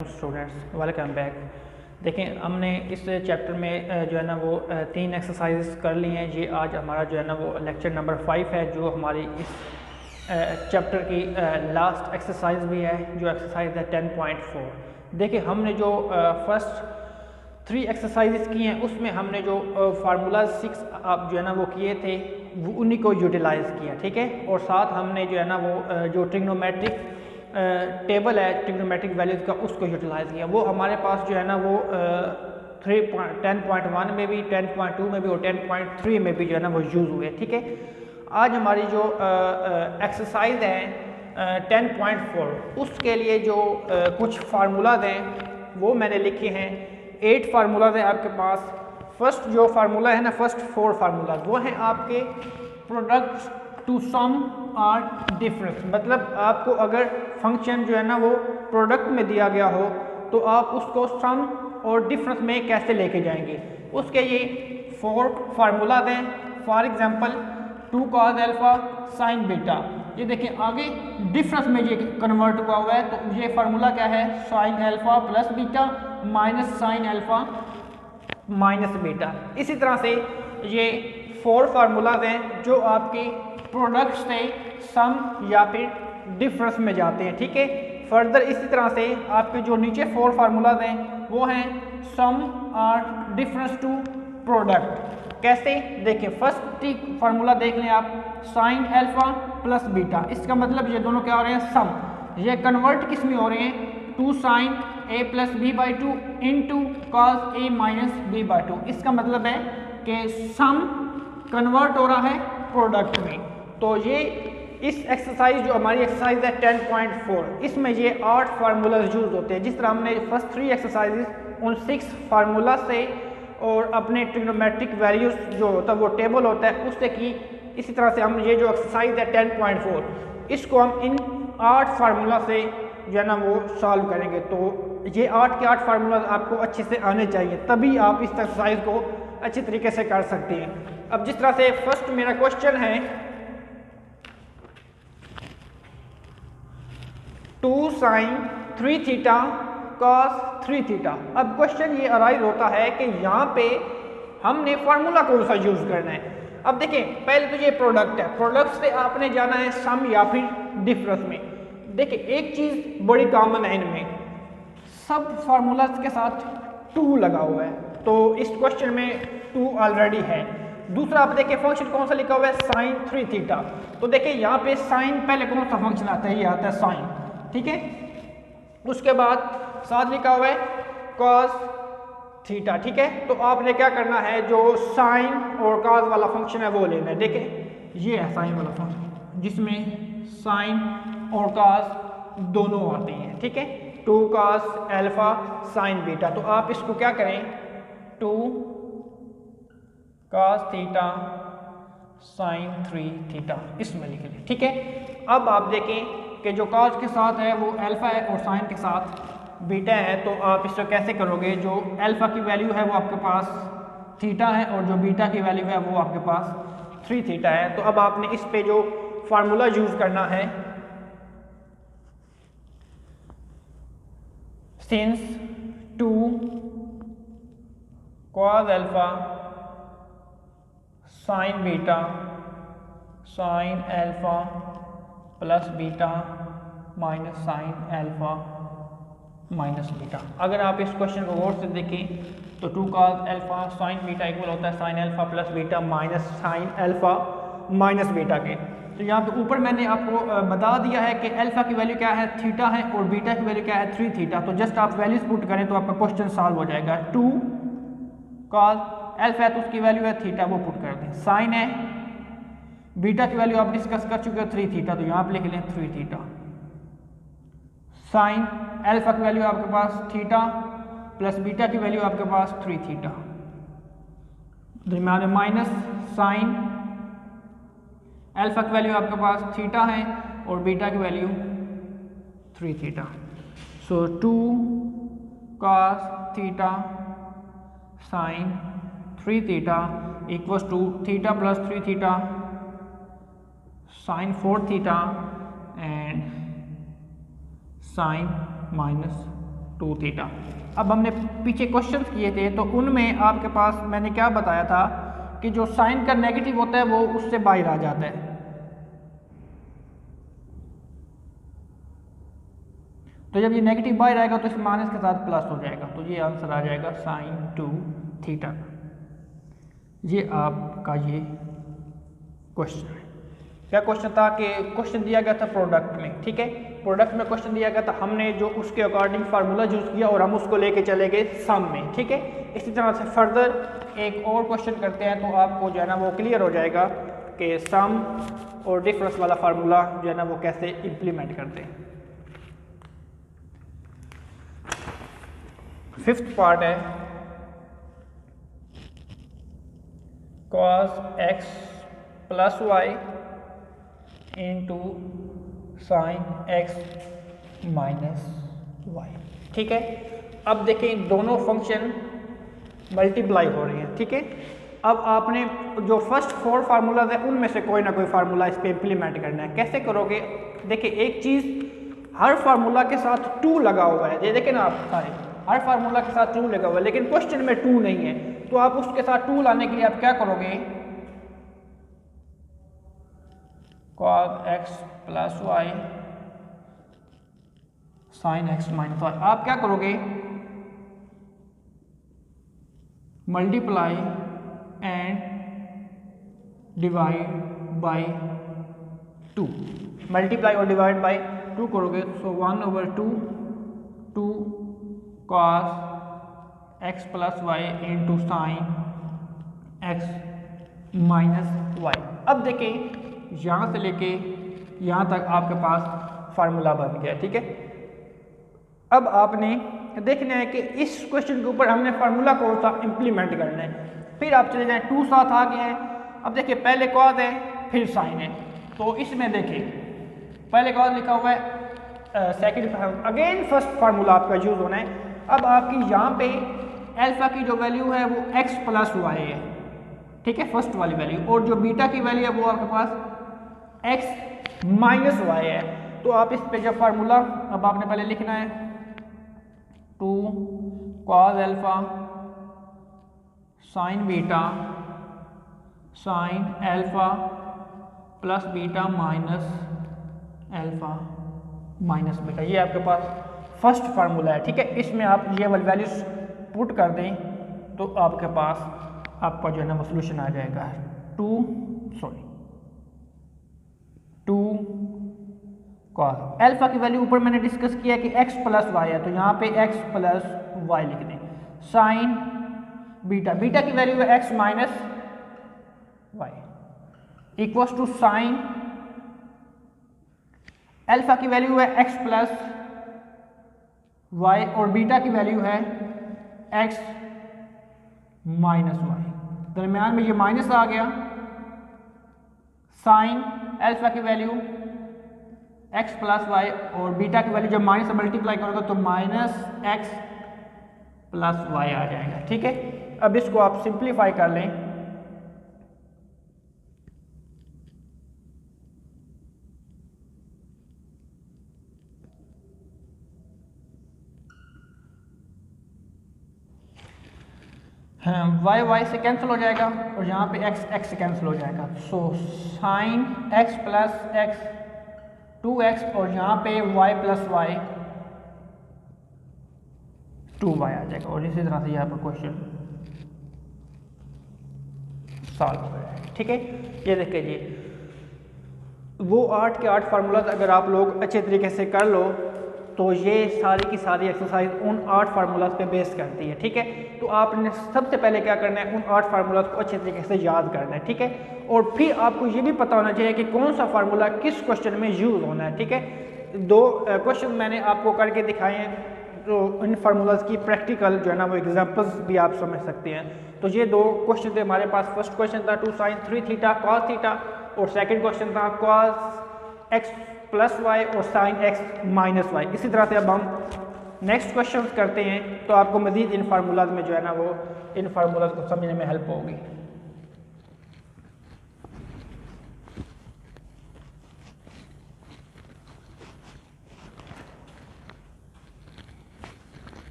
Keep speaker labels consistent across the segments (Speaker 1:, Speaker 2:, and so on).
Speaker 1: Students welcome back. देखें, हमने इस चैप्टर में जो है ना वो 3 एक्सरसाइज कर ली हैं। ये आज हमारा जो है ना वो लेक्चर नंबर 5 है, जो हमारी इस चैप्टर की लास्ट एक्सरसाइज भी है, जो एक्सरसाइज है 10.4। देखिए, हमने जो फर्स्ट 3 एक्सरसाइजेस की हैं उसमें हमने जो फार्मूला 6 आप जो है ना वो किए थे वो उन्हीं को यूटिलाइज़ किया, ठीक है। और साथ हमने जो है ना वो जो ट्रिग्नोमेट्रिक टेबल है ट्रिग्नोमेट्रिक वैल्यूज़ का उसको यूटिलाइज़ किया। वो हमारे पास जो है ना वो 10.1 में भी, 10.2 में भी और 10.3 में भी जो है ना वो यूज़ हुए, ठीक है। आज हमारी जो एक्सरसाइज है 10.4 उसके लिए जो कुछ फार्मूलाज हैं वो मैंने लिखे हैं। 8 फार्मूलाज हैं आपके पास। फर्स्ट जो फार्मूला है ना, फर्स्ट 4 फार्मूलाज वो हैं आपके product to sum or difference. मतलब आपको अगर फंक्शन जो है ना वो प्रोडक्ट में दिया गया हो तो आप उसको सम और डिफरेंस में कैसे लेके जाएंगे, उसके ये 4 फार्मूलाज हैं। For example 2 cos alpha sign beta, ये देखें आगे डिफरेंस में ये कन्वर्ट हुआ है, तो ये फार्मूला क्या है, sign alpha plus beta minus sine alpha minus beta. इसी तरह से ये 4 फार्मूलाज हैं जो आपके प्रोडक्ट से सम या फिर डिफरेंस में जाते हैं, ठीक है। फर्दर इसी तरह से आपके जो नीचे 4 फार्मूलाज हैं वो हैं सम और डिफरेंस टू प्रोडक्ट। कैसे, देखिए फर्स्ट फार्मूला देख लें आप, साइन अल्फा प्लस बीटा, इसका मतलब ये दोनों क्या हो रहे हैं, सम। ये कन्वर्ट किस में हो रहे हैं, 2 sine a plus B by 2 into cos A minus B by 2। इसका मतलब है कि सम कन्वर्ट हो रहा है प्रोडक्ट में। तो ये इस एक्सरसाइज जो हमारी एक्सरसाइज है 10.4, इसमें ये 8 फार्मूलाज यूज होते हैं। जिस तरह हमने फर्स्ट 3 एक्सरसाइजेस उन 6 फार्मूला से और अपने ट्रिग्नोमेट्रिक वैल्यूज जो होता है वो टेबल होता है उससे की, इसी तरह से हम ये जो एक्सरसाइज है 10.4 इसको हम इन 8 फार्मूला से जो है ना वो सॉल्व करेंगे। तो ये 8 के 8 फार्मूलाज आपको अच्छे से आने चाहिए, तभी आप इस एक्सरसाइज को अच्छी तरीके से कर सकते हैं। अब जिस तरह से फर्स्ट मेरा क्वेश्चन है 2 साइन 3 थीटा कॉस 3 थीटा। अब क्वेश्चन ये अराइज होता है कि यहाँ पे हमने फार्मूला कौन सा यूज करना है। अब देखें, पहले तो ये प्रोडक्ट है, प्रोडक्ट से आपने जाना है सम या फिर डिफरेंस में। देखिए एक चीज बड़ी कॉमन है इनमें, सब फार्मूलाज के साथ 2 लगा हुआ है, तो इस क्वेश्चन में 2 ऑलरेडी है। दूसरा आप देखिए फंक्शन कौन सा लिखा हुआ है, साइन 3 थीटा। तो देखिए यहाँ पे साइन पहले कौन सा फंक्शन आता है, ये आता है साइन, ठीक है। उसके बाद साथ लिखा हुआ है कॉस थीटा, ठीक है। तो आपने क्या करना है, जो साइन और कॉस वाला फंक्शन है वो लेना है। देखिए ये है साइन वाला फंक्शन जिसमें साइन और कॉस दोनों आते हैं, ठीक है। 2 cos अल्फा साइन बीटा, तो आप इसको क्या करें, 2 cos थीटा साइन 3 थीटा इसमें लिख लें, ठीक है। अब आप देखें कि जो cos के साथ है वो अल्फा है और साइन के साथ बीटा है, तो आप इसको कैसे करोगे, जो अल्फा की वैल्यू है वो आपके पास थीटा है और जो बीटा की वैल्यू है वो आपके पास 3 थीटा है। तो अब आपने इस पे जो फार्मूला यूज करना है, since 2 cos alpha sign beta sine alpha plus beta minus sine alpha minus beta. अगर आप इस क्वेश्चन को गौर से देखें तो 2 cos alpha sign beta equal होता है sign alpha plus beta minus sine alpha minus beta के। तो यहाँ पे ऊपर मैंने आपको बता दिया है कि अल्फा की वैल्यू क्या है, थीटा है, और बीटा की वैल्यू क्या है, 3 थीटा। तो जस्ट आप वैल्यूज पुट करें तो आपका क्वेश्चन सॉल्व हो जाएगा। 2 cos अल्फा है तो उसकी वैल्यू है थीटा, वो पुट कर दें। साइन है, बीटा की वैल्यू आप डिस्कस कर चुके हो 3 थीटा, तो यहाँ पे लिख लें 3 थीटा। साइन अल्फा की वैल्यू आपके पास थीटा प्लस बीटा की वैल्यू आपके पास 3 थीटा, दरम्यान में माइनस साइन अल्फा की वैल्यू आपके पास थीटा है और बीटा की value 3 theta. So 2 cos theta sine 3 theta equals to theta plus 3 theta sine 4 theta and sine minus 2 theta. अब हमने पीछे क्वेश्चन किए थे तो उनमें आपके पास मैंने क्या बताया था कि जो साइन का नेगेटिव होता है वो उससे बाहर आ जाता है। तो जब ये नेगेटिव बाहर आएगा तो इस माइनस के साथ प्लस हो जाएगा, तो ये आंसर आ जाएगा साइन 2 थीटा। ये आपका ये क्वेश्चन है। क्या क्वेश्चन था कि क्वेश्चन दिया गया था प्रोडक्ट में, ठीक है, प्रोडक्ट में क्वेश्चन दिया गया था, हमने जो उसके अकॉर्डिंग फार्मूला यूज़ किया और हम उसको लेके चले गए सम में, ठीक है। इसी तरह से फर्दर एक और क्वेश्चन करते हैं तो आपको जो है ना वो क्लियर हो जाएगा कि सम और डिफरेंस वाला फार्मूला जो है ना वो कैसे इम्प्लीमेंट करते हैं। फिफ्थ पार्ट है cos x plus Y into sine x minus Y, ठीक है। अब देखें दोनों फंक्शन मल्टीप्लाई हो रहे हैं, ठीक है। अब आपने जो फर्स्ट 4 फार्मूलाज है उनमें से कोई ना कोई फार्मूला इस पर इम्प्लीमेंट करना है। कैसे करोगे? देखिए एक चीज़, हर फार्मूला के साथ 2 लगा हुआ है, ये देखें ना आप सारे, हर फार्मूला के साथ 2 लगा हुआ है, लेकिन क्वेश्चन में 2 नहीं है। तो आप उसके साथ 2 लाने के लिए आप क्या करोगे? cos x plus Y sine x minus Y, आप क्या करोगे? Multiply and divide by 2, multiply और डिवाइड बाय 2 करोगे, so 1/2 2 cos x plus Y into sine x minus Y. अब देखें यहाँ से लेके यहाँ तक आपके पास फार्मूला बन गया, ठीक है। अब आपने देखना है कि इस क्वेश्चन के ऊपर हमने फार्मूला कौन सा इम्प्लीमेंट करना है। फिर आप चले जाएं 2 साथ आ गए हैं। अब देखिए पहले कॉज है फिर साइन है, तो इसमें देखिए पहले कॉज लिखा हुआ है, सेकंड अगेन फर्स्ट फार्मूला आपका यूज होना है। अब आपकी यहाँ पे अल्फा की जो वैल्यू है वो x प्लस वाई है, ठीक है, फर्स्ट वाली वैल्यू, और जो बीटा की वैल्यू है वो आपके पास x माइनस वाई है। तो आप इस पे जब फार्मूला, अब आपने पहले लिखना है 2 cos alpha sign beta sine alpha plus beta minus alpha minus beta, ये आपके पास फर्स्ट फार्मूला है, ठीक है। इसमें आप ये वाली वैल्यूज पुट कर दें तो आपके पास आपका जो है ना वो सोल्यूशन आ जाएगा 2 cos अल्फा की वैल्यू ऊपर मैंने डिस्कस किया कि x प्लस वाई है, तो यहाँ पे x प्लस वाई लिख दें। साइन बीटा, बीटा की वैल्यू है x minus Y equals to sine alpha की वैल्यू है x प्लस वाई और बीटा की वैल्यू है x माइनस वाई, दरम्यान में ये माइनस आ गया। साइन अल्फा की वैल्यू x प्लस वाई और बीटा की वैल्यू जब माइनस से मल्टीप्लाई करोगे तो माइनस x प्लस वाई आ जाएगा, ठीक है। अब इसको आप सिंप्लीफाई कर लें, वाई वाई से कैंसिल हो जाएगा और यहाँ पे x x से कैंसिल हो जाएगा। So sine x plus x 2x और यहाँ पे y प्लस वाई 2y आ जाएगा। और इसी तरह से यहाँ पर क्वेश्चन सॉल्व हो जाएगा, ठीक है। ये देखिए जी, वो 8 के 8 फार्मूलाज अगर आप लोग अच्छे तरीके से कर लो तो ये सारी की सारी एक्सरसाइज उन 8 फार्मूलाज पे बेस करती है, ठीक है। तो आपने सबसे पहले क्या करना है, उन 8 फार्मूलाज को अच्छे तरीके से याद करना है, ठीक है। और फिर आपको ये भी पता होना चाहिए कि कौन सा फार्मूला किस क्वेश्चन में यूज़ होना है, ठीक है। 2 क्वेश्चन मैंने आपको करके दिखाए हैं, तो इन फार्मूलाज की प्रैक्टिकल जो है ना वो एग्जाम्पल्स भी आप समझ सकते हैं। तो ये 2 क्वेश्चन थे हमारे पास। फर्स्ट क्वेश्चन था 2 sin 3 थीटा cos थीटा और सेकंड क्वेश्चन था cos x प्लस वाई और साइन x माइनस वाई। इसी तरह से अब हम नेक्स्ट क्वेश्चन करते हैं तो आपको मजीद इन फार्मूलाज में जो है ना वो इन फार्मूलाज को समझने में हेल्प होगी।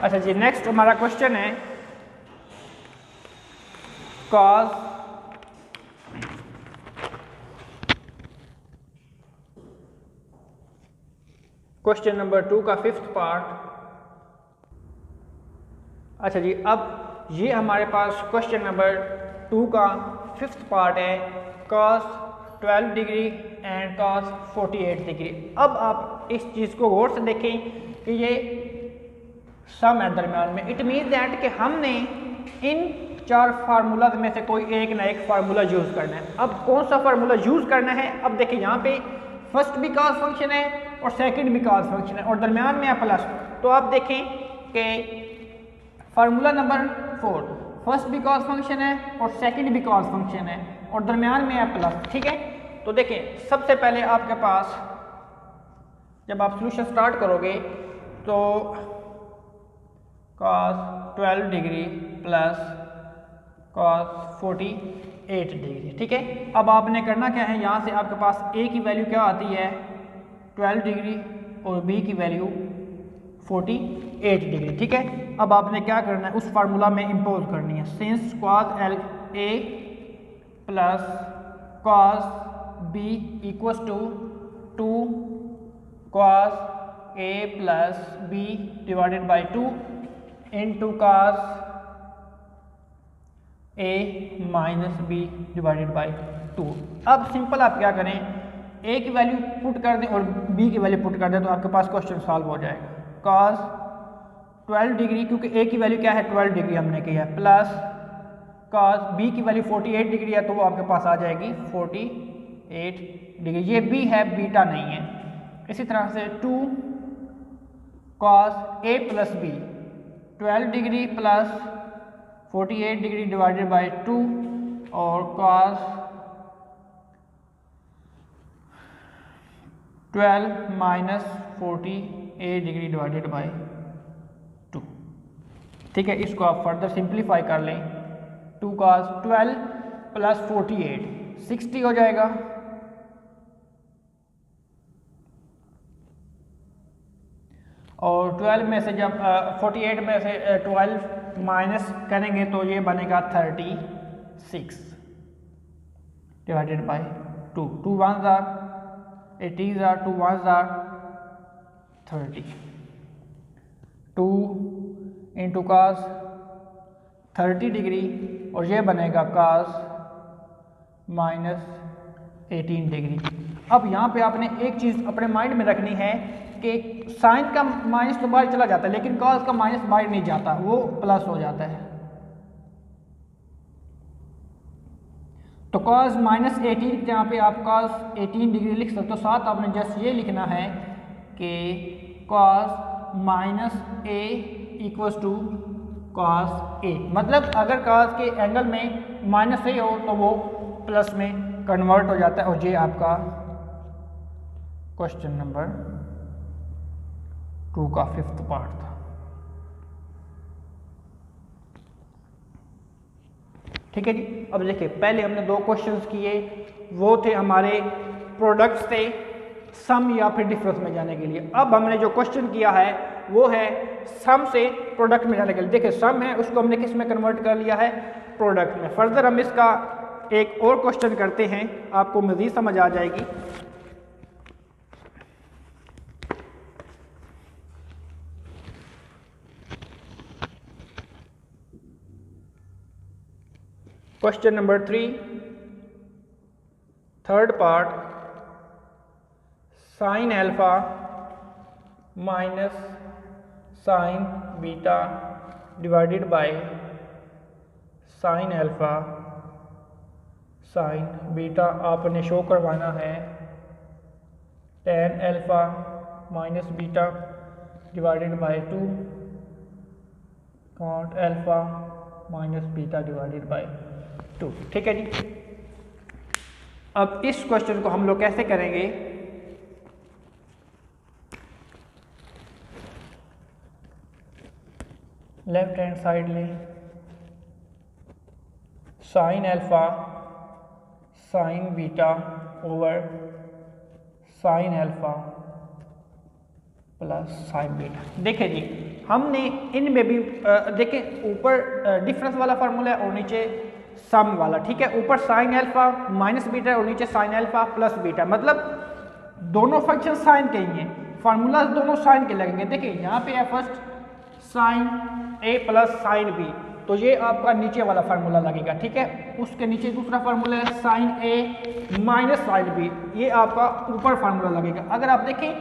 Speaker 1: अच्छा जी, नेक्स्ट हमारा क्वेश्चन है कॉस क्वेश्चन नंबर 2 का 5th पार्ट। अच्छा जी, अब ये हमारे पास क्वेश्चन नंबर 2 का 5th पार्ट है, cos 12 degree and cos 48 degree. अब आप इस चीज़ को गौर से देखें कि ये सम है दरमियान में। इट मीन दैट कि हमने इन 4 फार्मूलाज में से कोई एक ना एक फार्मूला यूज़ करना है। अब कौन सा फार्मूला यूज़ करना है? अब देखिए यहाँ पे फर्स्ट भी कॉस फंक्शन है और सेकंड भी कॉस फंक्शन है और दरमियान में है प्लस। तो आप देखें कि फार्मूला नंबर 4, फर्स्ट भी कॉस फंक्शन है और सेकंड भी कॉस फंक्शन है और दरमियान में है प्लस। ठीक है, तो देखें सबसे पहले आपके पास जब आप सॉल्यूशन स्टार्ट करोगे तो cos 12 degree plus cos 48 degree. ठीक है, अब आपने करना क्या है, यहाँ से आपके पास a की वैल्यू क्या आती है 12 डिग्री और b की वैल्यू 48 डिग्री। ठीक है, अब आपने क्या करना है, उस फार्मूला में इम्पोज करनी है। Since cos L A plus cos B equals to 2 cos A plus B divided by 2 into cos A minus B divided by 2। अब सिंपल आप क्या करें, ए की वैल्यू पुट कर दें और बी की वैल्यू पुट कर दें तो आपके पास क्वेश्चन सॉल्व हो जाएगा। कॉस 12 डिग्री, क्योंकि ए की वैल्यू क्या है 12 डिग्री हमने किया, प्लस कॉस बी की वैल्यू 48 डिग्री है तो वो आपके पास आ जाएगी 48 डिग्री। ये बी है, बीटा नहीं है। इसी तरह से 2 cos A plus B 12 degree plus 48 degree divided by 2 और cos 12 minus 48 degree divided by 2। ठीक है, इसको आप फर्दर सिंप्लीफाई कर लें। 2 कॉस 12 प्लस 48 60 हो जाएगा और 12 में से जब 48 में से 12 माइनस करेंगे तो ये बनेगा 36 डिवाइडेड बाई 2। 2 1 ज़ा 18 ज़ा 2 1 ज़ा 30। 2 इंटू कास 30 डिग्री और ये बनेगा कास माइनस 18 डिग्री। अब यहाँ पे आपने एक चीज़ अपने माइंड में रखनी है कि साइन का माइनस तो बाहर चला जाता है लेकिन कॉस का माइनस बाहर नहीं जाता, वो प्लस हो जाता है। तो कॉस माइनस 18 यहाँ पे आप कॉस 18 डिग्री लिख सकते हो। साथ आपने जस्ट ये लिखना है कि cos minus A equals to cos A, मतलब अगर कॉस के एंगल में माइनस ए हो तो वो प्लस में कन्वर्ट हो जाता है। और ये आपका क्वेश्चन नंबर 2 का 5th पार्ट था। ठीक है जी, अब देखिए पहले हमने 2 क्वेश्चंस किए, वो थे हमारे प्रोडक्ट्स थे सम या फिर डिफरेंस में जाने के लिए। अब हमने जो क्वेश्चन किया है वो है सम से प्रोडक्ट में जाने के लिए। देखिए सम है उसको हमने किस में कन्वर्ट कर लिया है, प्रोडक्ट में। फर्दर हम इसका एक और क्वेश्चन करते हैं, आपको मज़ीद समझ आ जाएगी। Question number 3, 3rd part, sign alpha minus sign beta divided by sine alpha sign beta आपने शो करवाना है tan alpha minus beta divided by 2 cot alpha minus beta divided by 2। ठीक है जी, अब इस क्वेश्चन को हम लोग कैसे करेंगे, लेफ्ट हैंड साइड लें, sine alpha sign beta over sign alpha plus sign beta. देखिए जी, हमने इनमें भी देखिए ऊपर डिफरेंस वाला फार्मूला है और नीचे सम वाला, ठीक है। ऊपर साइन अल्फा माइनस बीटा और नीचे साइन अल्फा प्लस बीटा, मतलब दोनों फंक्शन साइन के ही हैं, फार्मूला दोनों साइन के लगेंगे। देखिए यहाँ पे है फर्स्ट साइन ए प्लस साइन बी, तो ये आपका नीचे वाला फार्मूला लगेगा, ठीक है। उसके नीचे दूसरा फार्मूला है साइन ए माइनस साइन बी, ये आपका ऊपर फार्मूला लगेगा। अगर आप देखें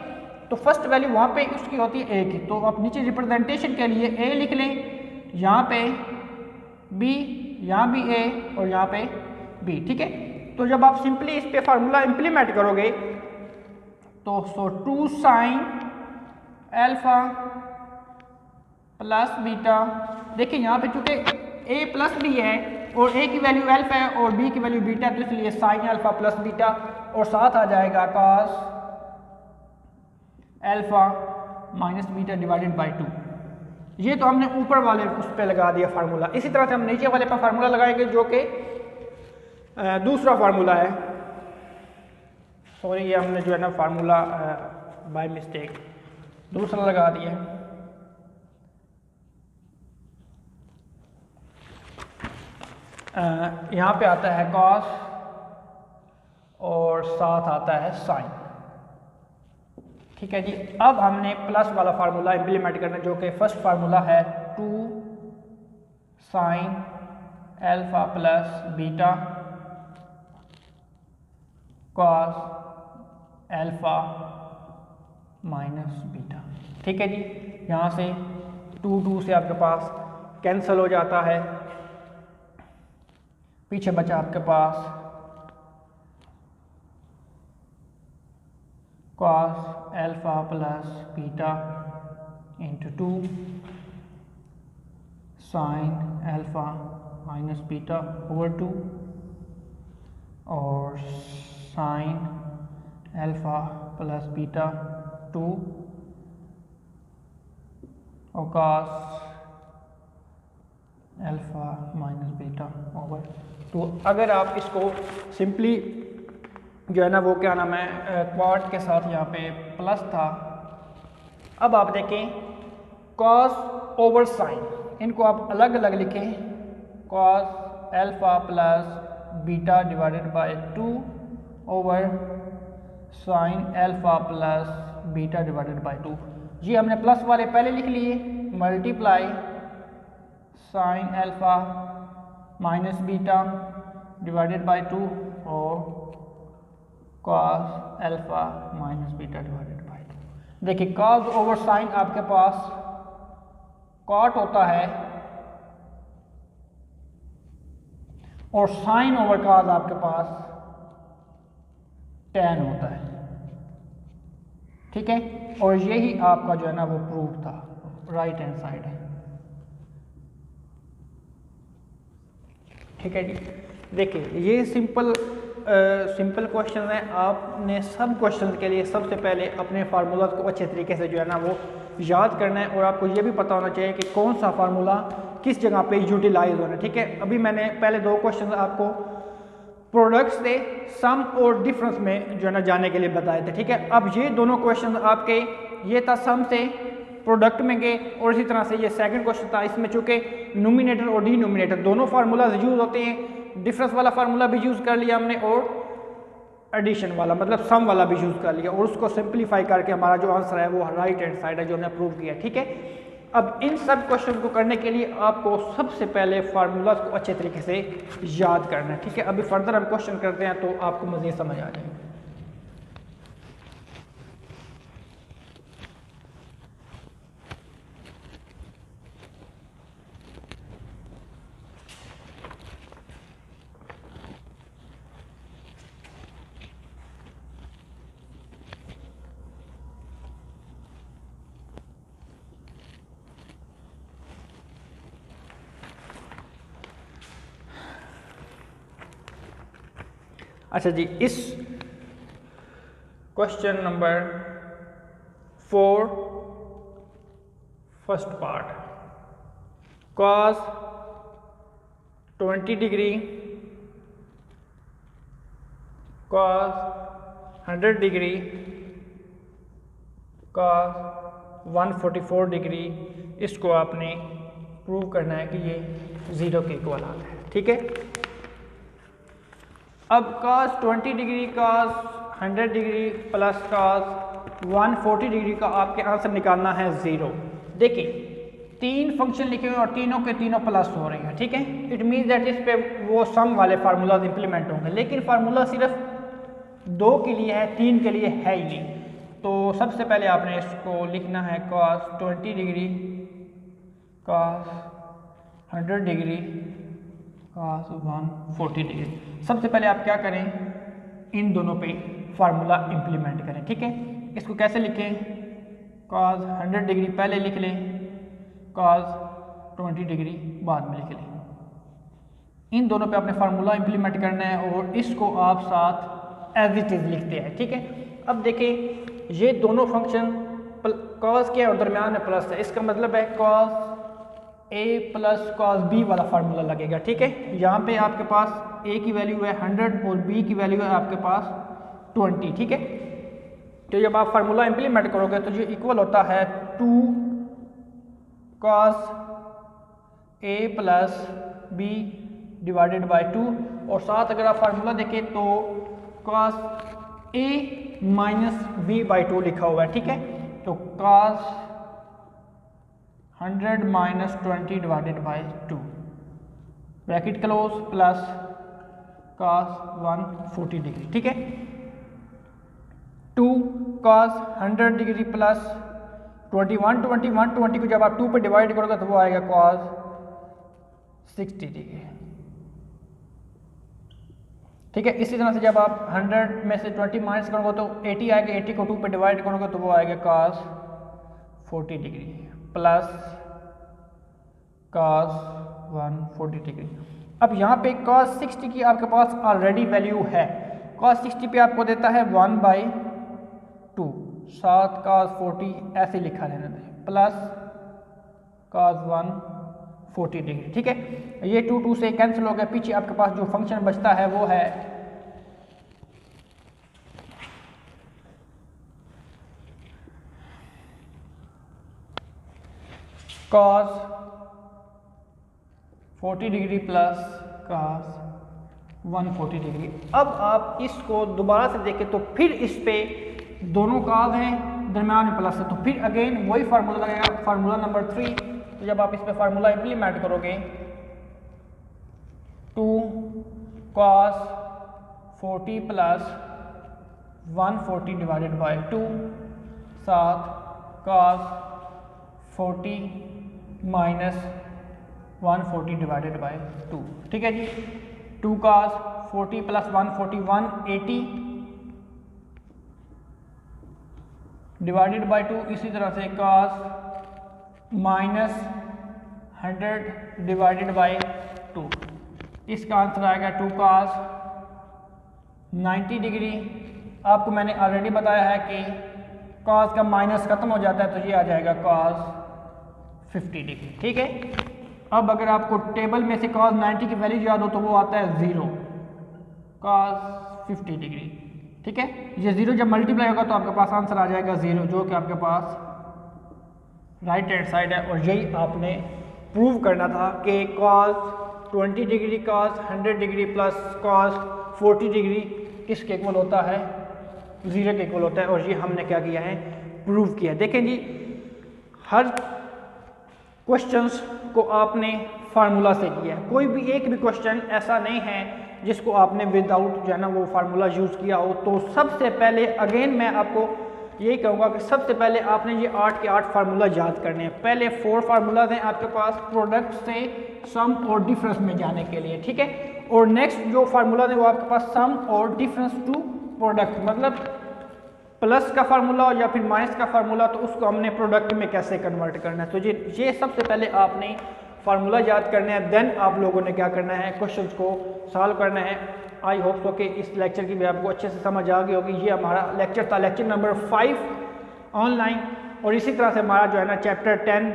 Speaker 1: तो फर्स्ट वैल्यू वहाँ पे उसकी होती है ए की, तो आप नीचे रिप्रेजेंटेशन के लिए ए लिख लें, यहाँ पे बी, यहाँ भी ए और यहाँ पे बी, ठीक है। तो जब आप सिंपली इस पे फार्मूला इंप्लीमेंट करोगे तो 2 साइन अल्फा प्लस बीटा, देखिए यहाँ पे चूंकि ए प्लस बी है और ए की वैल्यू अल्फा है और बी की वैल्यू बीटा है, तो इसलिए साइन अल्फा प्लस बीटा और साथ आ जाएगा cos alpha minus beta divided by 2। ये तो हमने ऊपर वाले उस पर लगा दिया फार्मूला। इसी तरह से हम नीचे वाले पर फार्मूला लगाएंगे जो कि दूसरा फार्मूला है। सॉरी, ये हमने जो है ना फार्मूला बाय मिस्टेक दूसरा लगा दिया। यहाँ पे आता है कॉस और साथ आता है साइन, ठीक है जी। अब हमने प्लस वाला फार्मूला इंप्लीमेंट करना, जो कि फर्स्ट फार्मूला है 2 sine alpha plus beta cos alpha minus beta, ठीक है जी। यहाँ से 2 से आपके पास कैंसिल हो जाता है, पीछे बचा आपके पास cos alpha plus beta into 2 sine alpha minus beta over 2 और साइन अल्फा प्लस बीटा 2 और cos alpha minus beta over 2। अगर आप इसको सिंपली जो है ना वो क्या नाम है क्वाड के साथ यहाँ पे प्लस था, अब आप देखें कॉस ओवर साइन, इनको आप अलग अलग लिखें, cos alpha plus beta divided by 2 over sign alpha plus beta divided by 2। जी हमने प्लस वाले पहले लिख लिए, multiply sign alpha minus beta divided by 2 और cos alpha minus beta divided by 2। देखिए कॉस ओवर साइन आपके पास कॉट होता है और साइन ओवर कॉस आपके पास टैन होता है, ठीक है। और यही आपका जो है ना वो प्रूफ था, राइट हैंड साइड है, ठीक है जी। देखिए ये सिंपल क्वेश्चन है। आपने सब क्वेश्चन के लिए सबसे पहले अपने फार्मूला को अच्छे तरीके से जो है ना वो याद करना है और आपको ये भी पता होना चाहिए कि कौन सा फार्मूला किस जगह पे यूटिलाइज होना है, ठीक है। अभी मैंने पहले 2 क्वेश्चन आपको प्रोडक्ट्स से सम और डिफरेंस में जो है ना जाने के लिए बताए थे, ठीक है। अब ये दोनों क्वेश्चन आपके, ये था सम से प्रोडक्ट में गए और इसी तरह से ये सेकंड क्वेश्चन था, इसमें चूंकि नोमिनेटर और डिनोमिनेटर दोनों फार्मूलाज यूज होते हैं, डिफरेंस वाला फार्मूला भी यूज कर लिया हमने और एडिशन वाला मतलब सम वाला भी यूज कर लिया और उसको सिंप्लीफाई करके हमारा जो आंसर है वो राइट हैंड साइड है जो हमने प्रूव किया, ठीक है। अब इन सब क्वेश्चन को करने के लिए आपको सबसे पहले फार्मूलाज को अच्छे तरीके से याद करना है, ठीक है। अभी फर्दर हम क्वेश्चन करते हैं तो आपको मज़ीद समझ आ जाएगा। अच्छा जी, इस question number 4 first part, cos 20 degree cos 100 degree cos 144 degree, इसको आपने प्रूव करना है कि ये 0 के इक्वल आता है। ठीक है, अब cos 20 degree, cos 100 degree plus cos 140 degree का आपके आंसर निकालना है 0। देखिए 3 फंक्शन लिखे हुए और तीनों के तीनों प्लस हो रहे हैं। ठीक है, इट मीन्स दैट इस पे वो सम वाले फार्मूलाज इंप्लीमेंट होंगे, लेकिन फार्मूला सिर्फ 2 के लिए है, 3 के लिए है ही नहीं। तो सबसे पहले आपने इसको लिखना है cos 20 degree, cos 100 degree, cos 140 degree. सबसे पहले आप क्या करें, इन दोनों पे फार्मूला इंप्लीमेंट करें। ठीक है, इसको कैसे लिखें, cos 100 डिग्री पहले लिख लें, cos 20 डिग्री बाद में लिख लें। इन दोनों पे आपने फार्मूला इंप्लीमेंट करना है और इसको आप साथ एज इट इज लिखते हैं। ठीक है, अब देखिए ये दोनों फंक्शन cos के और दरमियान में प्लस है, इसका मतलब है cos a plus cos b वाला फार्मूला लगेगा। ठीक है, यहाँ पे आपके पास a की वैल्यू है 100 और b की वैल्यू है आपके पास 20। ठीक है, तो जब आप फार्मूला इंप्लीमेंट करोगे तो ये इक्वल होता है 2 cos a plus b divided by 2, और साथ अगर आप फार्मूला देखें तो cos a minus b by 2 लिखा हुआ है। ठीक है, तो cos 100 minus 20 divided by 2 bracket close plus cos 140 degree. ठीक है, 2 cos 100 डिग्री प्लस 21 को जब आप 2 पे डिवाइड करोगे तो वो आएगा cos 60 डिग्री। ठीक है, इसी तरह से जब आप 100 में से 20 माइनस करोगे तो 80 आएगा, 80 को 2 पे डिवाइड करोगे तो वो आएगा cos 40 degree plus cos 140 degree. अब यहाँ पे cos 60 की आपके पास ऑलरेडी वैल्यू है, cos 60 पे आपको देता है 1/2, साथ cos 40 ऐसे लिखा रहने दें प्लस cos 140 डिग्री। ठीक है, ये 2 से कैंसिल हो गया, पीछे आपके पास जो फंक्शन बचता है वो है cos 40 degree plus cos 140 degree. अब आप इसको दोबारा से देखें तो फिर इस पे दोनों cos हैं, दरम्यान में प्लस है, तो फिर अगेन वही फार्मूला लगेगा, फार्मूला नंबर 3। तो जब आप इस पे फार्मूला इंप्लीमेंट करोगे 2 cos 40 प्लस 140 डिवाइडेड बाय 2 साथ cos 40 माइनस 140 डिवाइडेड बाय 2। ठीक है जी, 2 cos 40 प्लस 140 180 डिवाइडेड बाय 2, इसी तरह से cos माइनस 100 डिवाइडेड बाय 2, इसका आंसर आएगा 2 cos 90 डिग्री। आपको मैंने ऑलरेडी बताया है कि cos का माइनस खत्म हो जाता है तो ये आ जाएगा cos 50 डिग्री। ठीक है, अब अगर आपको टेबल में से cos 90 की वैल्यू याद हो तो वो आता है 0 cos 50 डिग्री। ठीक है, ये 0 जब मल्टीप्लाई होगा तो आपके पास आंसर आ जाएगा 0, जो कि आपके पास राइट हैंड साइड है। और यही आपने प्रूव करना था कि cos 20 degree cos 100 degree plus cos 40 degree किसके इक्वल होता है, 0 के इक्वल होता है। और ये हमने क्या किया है, प्रूव किया। देखें जी, हर क्वेश्चंस को आपने फार्मूला से किया है, कोई भी एक भी क्वेश्चन ऐसा नहीं है जिसको आपने विदाउट जो है ना वो फार्मूला यूज़ किया हो। तो सबसे पहले अगेन मैं आपको यही कहूँगा कि सबसे पहले आपने ये 8 के 8 फार्मूला याद करने हैं। पहले 4 फार्मूलाज हैं आपके पास प्रोडक्ट से सम और डिफरेंस में जाने के लिए। ठीक है, और नेक्स्ट जो फार्मूला है वो आपके पास सम और डिफरेंस टू प्रोडक्ट, मतलब प्लस का फार्मूला या फिर माइनस का फार्मूला, तो उसको हमने प्रोडक्ट में कैसे कन्वर्ट करना है। तो ये सबसे पहले आपने फार्मूला याद करना है, देन आप लोगों ने क्या करना है, क्वेश्चंस को सॉल्व करना है। आई होप सो कि इस लेक्चर की भी आपको अच्छे से समझ आ गई होगी। ये हमारा लेक्चर था, लेक्चर नंबर 5 ऑनलाइन, और इसी तरह से हमारा जो है ना चैप्टर 10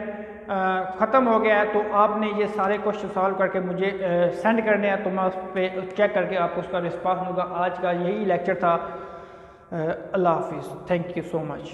Speaker 1: ख़त्म हो गया है। तो आपने ये सारे क्वेश्चन सॉल्व करके मुझे सेंड करने हैं, तो मैं उस पर चेक करके आपको उसका रिस्पॉन्स दूँगा। आज का यही लेक्चर था। अल्लाह हाफिज़, थैंक यू सो मच।